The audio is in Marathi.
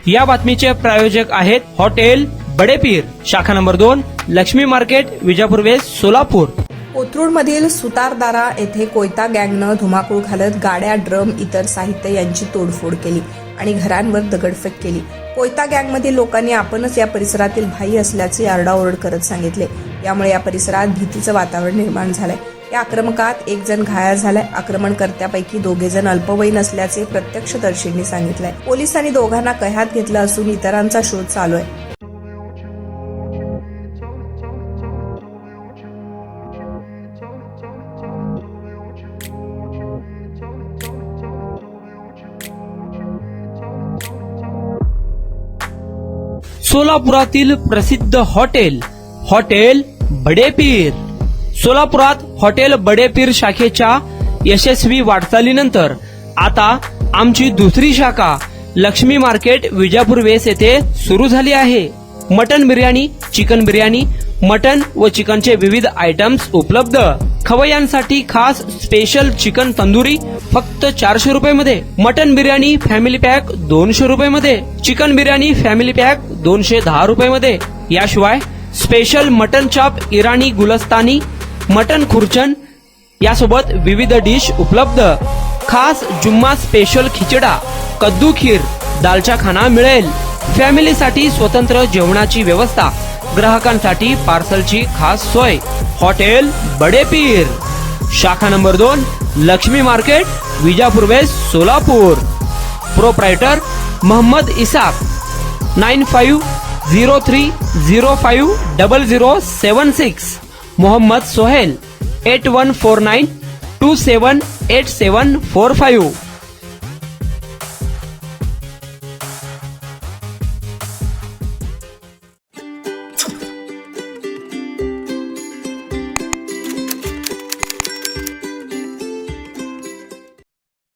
या बातमीचे प्रायोजक आहेत हॉटेल बडेपीर, शाखा number 2, Lakshmi market, Vijapur west, Solapur. कोथरूडमधील सुतारदारा येथे कोयता गँगनं धुमाकूळ घालत गाड्या, ड्रम, इतर साहित्य यांची तोडफोड केली आणि घरांवर दगडफेक केली। कोयता गँगमधील लोकांनी आपणच या परिसरातील भाई असल्याचे आरडाओरड करत सांगितले। यामुळे या परिसरात भीतीचं वातावरण निर्माण झालंय। या आक्रमकात एक जण घायल झालाय। आक्रमणकर्त्यापैकी 2 जण अल्पवयीन असल्याचे प्रत्यक्षदर्शींनी सांगितलंय। पोलिसांनी दोघांना कैद घेतलं असून इतरांचा शोध चालू आहे। सोलापुरातील प्रसिद्ध हॉटेल बडेपीर। सोलापुरात हॉटेल बडेपीर शाखेच्या यशस्वी वाटचालीनंतर आता आमची दुसरी शाखा लक्ष्मी मार्केट, विजापूर वेस्ट येथे सुरू झाली आहे। Mutton biryani, chicken biryani, mutton व चिकनचे विविध आयटम्स उपलब्ध। खवय्यांसाठी खास स्पेशल चिकन तंदुरी फक्त 400 रुपये मध्ये, मटन बिर्याणी फॅमिली पॅक 200 रुपये मध्ये, चिकन बिर्याणी फॅमिली पॅक 210 रुपये मध्ये। याशिवाय special mutton chop, Irani Gulistani, mutton खुर्चन यासोबत विविध डिश उपलब्ध। खास जुम्मा स्पेशल खिचडा, कद्दू खीर, दालचा खाना मिळेल। फॅमिलीसाठी स्वतंत्र जेवणाची व्यवस्था, ग्राहकांसाठी पार्सलची खास सोय। हॉटेल बडेपीर, शाखा number 2, Lakshmi market, Vijapur west, Solapur. Proprietor Mohammed Isaac, 9503050076। Mohammed Sohail, 8149278745।